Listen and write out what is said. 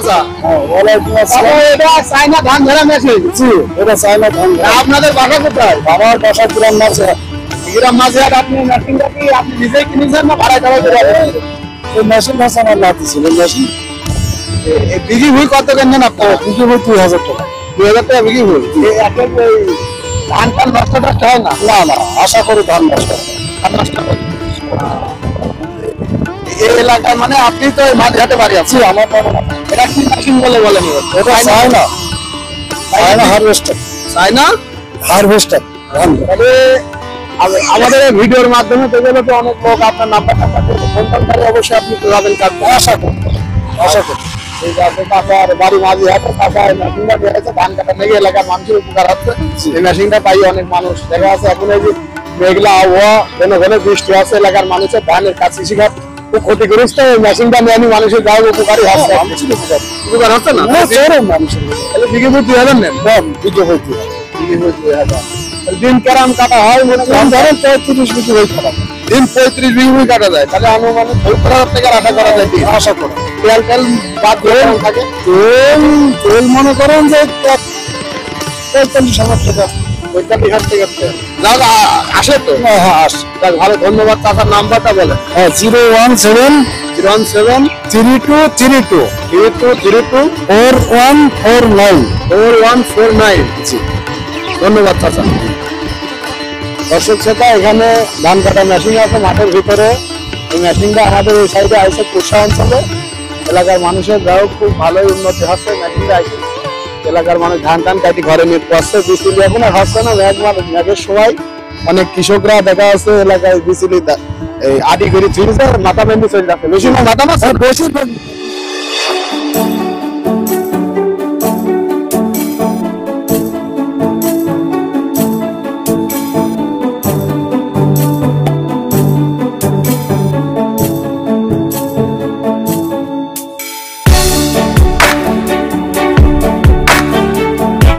চাচা। ওয়ালাইকুম আসসালাম। এটা চায়না ধান ধরা মেশিন। জি, এটা চায়না ধান। আপনাদের বাসা কোথায়? আমার বাসা গ্রাম মাঝে। গ্রাম মাঝে। আপনি মেশিনটা কি আপনি নিজেই কিনেছেন না ভাড়ায় টাড়ায় করে? এই মেশিন আছে আমার নাতি ছিল। মেশিন বিঘি ভুই কত কেনেন আপনারা? বিক্রি হয় 2000 টাকা। 2000 টাকা বিঘি ভুই। ধান টান নষ্ট টষ্ট হয় না? না না, আশা করি ধান নষ্ট হবে না। ধান নষ্ট হয় না। এই এলাকায় মানে আপনি তো মাঝঘাটে বাড়ি আছে। জি, আমার বাবা না। এটা কি মেশিন বলে বলেন? এটা চায়না হারভেস্টার। চায়না হারভেস্টার ধান। তবে আমাদের এই ভিডিওর মাধ্যমে দেখলে তো অনেক লোক আপনার নাম্বারটা পাঠাবে। ফোন করে অবশ্যই আপনি পাবেন কাটতে। আশা করি, আশা করি। এই যে কাকার বাড়ি মাঝি হাটে কাকা মেশিনটা দিয়েছে ধান কাটা লেগে এলাকার মানুষের উপকার হচ্ছে। এই মেশিনটা পাই অনেক মানুষ দেখা আছে। এখন এই যে মেঘলা আবহাওয়া, ঘন ঘন বৃষ্টি আছে, এলাকার মানুষের ধানের কাজ কৃষিখাত খুব ক্ষতিগ্রস্ত। এই মেশিনটা নিয়ে আমি মানুষের যাও উপকারী হচ্ছে। উপকার হচ্ছে না? মানুষের তাহলে বিঘি ভুই 2000 নেন। বিক্রি হইতে বিঘি ভুই 2000। দিন কেরাম কাটা হয় ধরেন 35 বিক্রি হয়ে খারাপ। দিন 35 বিঘি ভুই কাটা যায়। তাহলে আনুমানিক 70,000 টাকার আশা করা যায় দিন। আশা করি। তেল তেল বাদ দিয়ে থাকে। তেল মনে করেন যে 45,000 টাকা। 45,000 টাকা যাক আসে তো। হ্যাঁ আস। যাক ভালো, ধন্যবাদ। চাচার নাম্বারটা বলেন। 017 017 3232 3232 4149। 4149। জি, ধন্যবাদ চাচা। দর্শক শ্রোতা, এখানে ধান কাটা মেশিন আছে মাঠের ভিতরে। এই মেশিনটা আমাদের এই সাইডে আইসে কুষা অঞ্চলে এলাকার মানুষের যাও খুব ভালোই উন্নতি হচ্ছে। মেশিনটা আইসে এলাকার মানুষ ধান টান কাটি ঘরে নিয়ে পড়ছে। বিচুলি এখন আর হচ্ছে না। মেঘের সময় অনেক কৃষকরা দেখা যাচ্ছে এলাকায় বিচুলি এই আদি করে ছিঁড়ছে, মাথা বেঁধে চলে যাচ্ছে। মেশিন মাথা না বেশিরভাগ